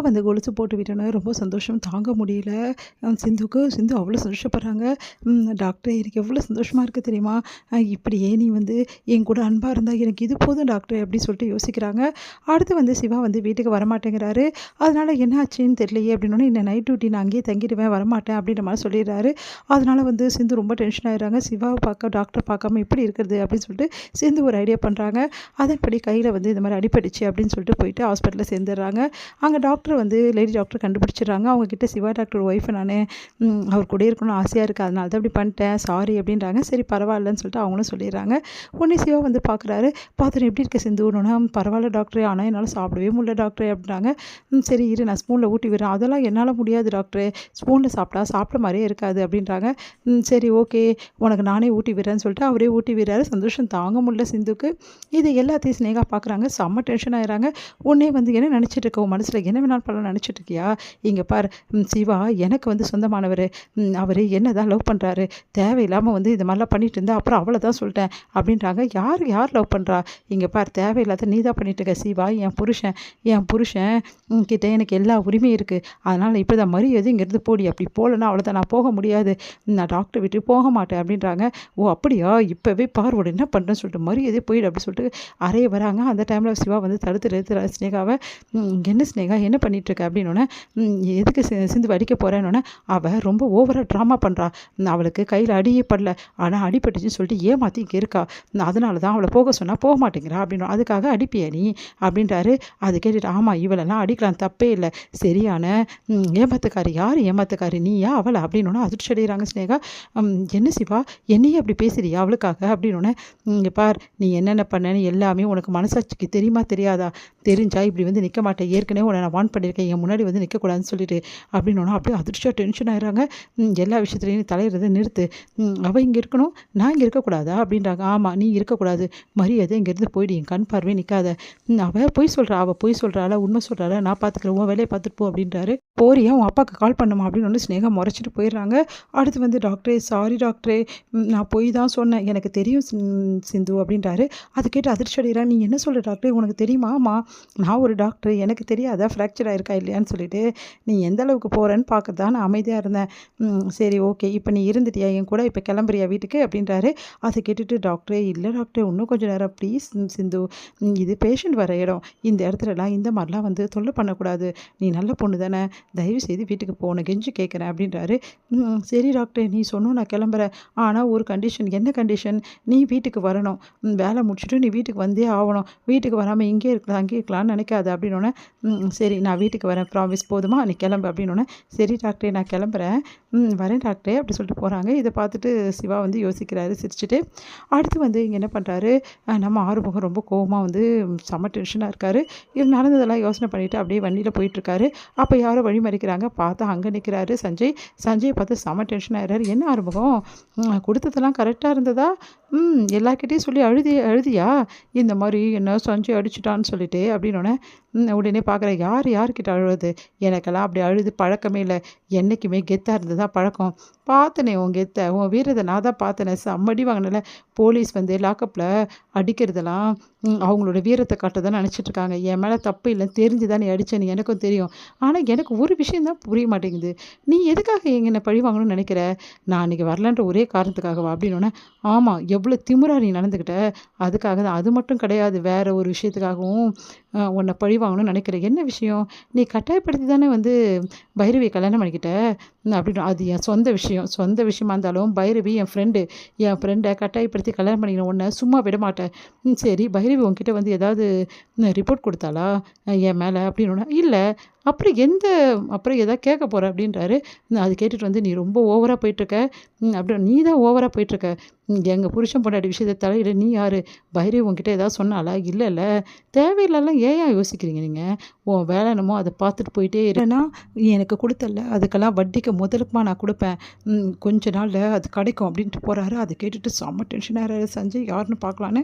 வந்து கொலுசு போட்டு விட்டோன்னே ரொம்ப சந்தோஷம் தாங்க முடியல. சிந்து அவ்வளோ சந்தோஷப்படுறாங்க. டாக்டர் எனக்கு எவ்வளோ சந்தோஷமா இருக்கு தெரியுமா? இப்படியே நீ வந்து என் கூட அன்பா இருந்தா எனக்கு இது போதும் டாக்டர் அப்படின்னு சொல்லிட்டு யோசிக்கிறாங்க. அடுத்து வந்து சிவா வந்து வீட்டுக்கு வரமாட்டேங்கிறாரு. அதனால என்ன ஆச்சுன்னு தெரியலையே அப்படின்னோனே, இந்த நைட் டியூட்டி நான் அங்கேயே தங்கிடுவேன் வரமாட்டேன் அப்படின்ற மாதிரி சொல்லிடுறாரு. அதனால வந்து சிந்து ரொம்ப டென்ஷன் ஆயிடுறாங்க. சிவாவை பார்க்க டாக்டர் பார்க்காம எப்படி இருக்கிறது அப்படின்னு சொல்லிட்டு சிந்து ஒரு ஐடியா பண்ணுறாங்க. அதன்படி கையில் வந்து இந்த மாதிரி அடிபட்டுச்சு அப்படின்னு சொல்லிட்டு போயிட்டு ஹாஸ்பிட்டலில் சேர்ந்துடுறாங்க. அங்கே டாக்டர் வந்து லேடி டாக்டர் கண்டுபிடிச்சிடுறாங்க. அவங்கக்கிட்ட சிவா டாக்டர் ஒய்ஃபை நான் அவர் கூட இருக்கணும்னு ஆசையாக இருக்குது, அதனால தான் இப்படி பண்ணிட்டேன், சாரி அப்படின்றாங்க. சரி பரவாயில்லன்னு சொல்லிட்டு அவங்களும் சொல்லிடுறாங்க. உடனே சிவா வந்து பார்க்குறாரு. பார்த்துட்டு எப்படி இருக்க சிந்துன்னு, பரவாயில்ல டாக்டர், ஆனால் என்னால் சாப்பிடவே முடியல டாக்டர் அப்படின்றாங்க. சரி இரு நான் ஸ்பூனில் ஊட்டி விடுறேன். அதெல்லாம் என்னால் முடியாது டாக்டர், ஸ்பூனில் சாப்பிட்ட மாதிரியே இருக்காது அப்படின்றாங்க. சரி ஓகே உனக்கு நானே ஊட்டி விடுறேன்னு சொல்லிட்டு அவரே ஊட்டி விடுறாரு. சந்தோஷம் தாங்க முடியல சிந்துக்கு. இது எல்லாத்தையும் ஸ்னேகா பார்க்குறாங்க. செம்ம டென்ஷன் ஆயிடுறாங்க. உடனே வந்து என்ன நினச்சிட்டு இருக்க, உன் மனசில் என்ன வேணாலும் பண்ணலாம் நினச்சிட்டு இருக்கியா? இங்கே பார், சிவா எனக்கு வந்து சொந்தமானவர், அவர் என்ன தான் லவ் பண்ணுறாரு, தேவையில்லாமல் வந்து இது மாதிரிலாம் பண்ணிட்டு இருந்தா அப்புறம் அவளை தான் சொல்லிட்டேன் அப்படின்றாங்க. யார் லவ் பண்ணுறா? இங்கே பார், தேவையில்லாத நீ தான் பண்ணிட்டு இருக்க சிவா. என் புருஷன் கிட்ட எனக்கு எல்லா உரிமையும் இருக்குது, அதனால் இப்போ தான் மரியாதை இங்கேருந்து போடி, அப்படி போகலன்னா அவ்வளோதான், நான் போக முடியாது, நான் டாக்டர் விட்டு போக மாட்டேன் அப்படின்றாங்க. ஓ அப்படியா, இப்போவே பார்வோட என்ன பண்ணுறேன்னு சொல்லிட்டு மரியாதை போயிடு அப்படி சொல்லிட்டு அறைய வராங்க. அந்த டைமில் சிவா வந்து தடுத்து ஸ்னேகாவை, என்ன ஸ்னேகா என்ன பண்ணிகிட்ருக்க அப்படின்னோடனே, எதுக்கு சிந்து அடிக்க போகிறேன்னொன்னே, அவள் ரொம்ப ஓவராக ட்ராமா பண்ணுறா, அவளுக்கு கையில் அடியே படல, ஆனால் அடிபட்டுச்சுன்னு சொல்லிட்டு ஏமாற்றி இங்கே இருக்கா, அதனால தான் அவளை போக சொன்னால் போக மாட்டேங்கிறா அப்படின்னு, அதுக்காக அடிப்பியா நீ அப்படின்றாரு. அது கேட்டுட்டு, ஆமாம் இவளெல்லாம் அடிக்கலாம் தப்பே இல்லை, சரியான ஏமாத்துக்காரி, யார் ஏமாத்துக்காரி நீயா அவளை அப்படின்னோன்னா அதிர்ச்சி அடைகிறாங்க ஸ்னேகா. என்ன சிவா என்னையே அப்படி பேசுறியா அவளுக்காக அப்படின்னோடனே, இங்கே பார் நீ என்னென்ன பண்ணேன்னு எல்லாமே உனக்கு மனசாட்சிக்கு தெரியுமா தெரியாதா? தெரிஞ்சா இப்படி வந்து நிற்க மாட்டேன், ஏற்கனவே உன்னை நான் வார்ன் பண்ணியிருக்கேன், என் முன்னாடி வந்து நிற்கக்கூடாதுன்னு சொல்லிட்டு அப்படின்னோன்னா அப்படியே அதிர்ச்சியாக டென்ஷன் ஆகிறாங்க. எல்லா விஷயத்துலையும் தலையிறதை நிறுத்து, அவள் இங்கே இருக்கணும் நான் இங்கே இருக்கக்கூடாதா அப்படின்றாங்க. ஆமாம் நீ இருக்கக்கூடாது, மரியாதை இங்கேருந்து போயிடு, என் கண் பார்வை நிற்காத, அவள் பொய் சொல்கிறாளா உண்மை சொல்கிறாளா நான் பார்த்துக்கிறேன், உன் வேலையை பார்த்துட்டு போ அப்படின்றாரு. போறியா உன் அப்பாவுக்கு கால் பண்ணுமா அப்படின்னு வந்து ஸ்னேகா முறைச்சிட்டு போயிடுறாங்க. அடுத்து வந்து டாக்டரே சாரி டாக்டரே, நான் போய் தான் சொன்னேன், எனக்கு தெரியும் சிந்து அப்படின்றாரு. அதை கேட்டு அதிர்ச்சி அடைகிறா. நீ என்ன சொல்கிற டாக்டர், உனக்கு தெரியுமா? ஆமாம் நான் ஒரு டாக்டர், எனக்கு தெரியாதா ஃப்ராக்சர் ஆயிருக்கா இல்லையான்னு சொல்லிட்டு, நீ எந்த அளவுக்கு போகிறேன்னு பார்க்க தான் நான் அமைதியாக இருந்தேன். சரி ஓகே இப்போ நீ இருந்துட்டியா என் கூட, இப்போ கிளம்புறியா வீட்டுக்கு அப்படின்றாரு. அதை கேட்டுட்டு டாக்டரே இல்லை டாக்டர் இன்னும் கொஞ்சம் நேரம் ப்ளீஸ் சிந்து, இது பேஷண்ட் வர இடம், இந்த இடத்துலலாம் இந்த மாதிரிலாம் வந்து தொல்லை பண்ணக்கூடாது, நீ நல்ல பொண்ணு தானே, தயவு செய்து வீட்டுக்கு போகணும் கெஞ்சி கேட்குறேன் அப்படின்றாரு. சரி டாக்டர் நீ சொன்னும் நான் கிளம்புறேன், ஆனால் ஒரு கண்டிஷன். என்ன கண்டிஷன்? நீ வீட்டுக்கு வரணும், வேலை முடிச்சுட்டு நீ வீட்டுக்கு வந்தே ஆகணும், வீட்டுக்கு வராமல் இங்கே இருக்கலாம் அங்கே இருக்கலாம்னு நினைக்காது அப்படின்னோடனே, சரி நான் வீட்டுக்கு வரேன் ப்ராமிஸ் போதுமா, நீ கிளம்பு அப்படின்னோடனே, சரி டாக்டரே நான் கிளம்புறேன், வரேன் டாக்டரே அப்படி சொல்லிட்டு போகிறாங்க. இதை பார்த்துட்டு சிவா வந்து யோசிக்கிறாரு சிரிச்சுட்டு. அடுத்து வந்து இங்கே என்ன பண்ணுறாரு, நம்ம ஆறுமுகம் ரொம்ப கோவமாக வந்து செம்ம டென்ஷனாக இருக்கார். இவர் நடந்ததெல்லாம் யோசனை பண்ணிவிட்டு அப்படியே வண்டியில் போயிட்டுருக்காரு. அப்போ யாரோ வழி மறிக்கிறாங்க, பார்த்தா அங்கே நிற்கிறாரு சஞ்சய் பார்த்து செம்ம டென்ஷன் ஆகிறாரு. என்ன ஆறுமுகம் கொடுத்ததெல்லாம் கரெக்டாக இருந்ததா? எல்லார்கிட்டையும் சொல்லி அழுதியா இந்த மாதிரி என்ன சஞ்சய் அடிச்சுட்டான்னு சொல்லிட்டு அப்படின்னோடனே, உடனே பார்க்குறேன் யார்கிட்ட அழுவது, எனக்கெல்லாம் அப்படி அழுது பழக்கமே இல்லை, என்றைக்குமே கெத்தாக இருந்ததா பழக்கம், பார்த்தனே உன் கெத்தை உன் வீரத்தை நான் தான் பார்த்தனே, செம்மடி வாங்கினல, போலீஸ் வந்து லாக்கப்பில் அடிக்கிறதெல்லாம் அவங்களோட வீரத்தை காட்ட தான் நினச்சிட்ருக்காங்க, என் மேலே தப்பு இல்லைன்னு தெரிஞ்சு தான் நீ அடித்தேன்னு எனக்கும் தெரியும், ஆனால் எனக்கு ஒரு விஷயம் தான் புரிய மாட்டேங்குது, நீ எதுக்காக என்னை பழி வாங்கணும்னு நினைக்கிற, நான் அன்றைக்கி வரலான்ற ஒரே காரணத்துக்காகவா அப்படின்னோடனே, ஆமாம் எவ்வளோ திமிரா நீ நடந்துக்கிட்ட, அதுக்காக தான், அது மட்டும் கிடையாது வேறு ஒரு விஷயத்துக்காகவும் உன்னை பழி வாங்கணும்னு நினைக்கிறேன். என்ன விஷயம்? நீ கட்டாயப்படுத்தி தானே வந்து பைரவியை கல்யாணம் பண்ணிக்கிட்ட அப்படின்னு. அது என் சொந்த விஷயமா இருந்தாலும் பைரவி என் ஃப்ரெண்டை கட்டாயப்படுத்தி கல்யாணம் பண்ணிக்கணும், உன்னை சும்மா விட மாட்டேன். சரி பைரவி உன்கிட்ட வந்து ஏதாவது ரிப்போர்ட் கொடுத்தாளா என் மேலே அப்படின்னா, இல்லை அப்புறம் எதாவது கேட்க போகிற அப்படின்றாரு. அது கேட்டுட்டு வந்து நீ ரொம்ப ஓவராக போயிட்டுருக்க அப்படி, நீ தான் ஓவராக போயிட்டுருக்க, எங்கள் புருஷன் பொண்டாட்டி விஷயத்தை தலையிட நீ யார், பைரவி உங்ககிட்ட ஏதாவது சொன்னாலா? இல்லைல்ல, தேவையில்லாம் ஏன் யோசிக்கிறீங்க நீங்கள், உன் வேலை என்னமோ அதை பார்த்துட்டு போயிட்டே இல்லைன்னா எனக்கு கொடுத்தல அதுக்கெல்லாம் வட்டிக்கு முதலுக்குமா நான் கொடுப்பேன், கொஞ்ச நாளில் அது கிடைக்கும் அப்படின்ட்டு போகிறாரு. அதை கேட்டுட்டு செம்ம டென்ஷனாக சஞ்சய் யாருன்னு பார்க்கலான்னு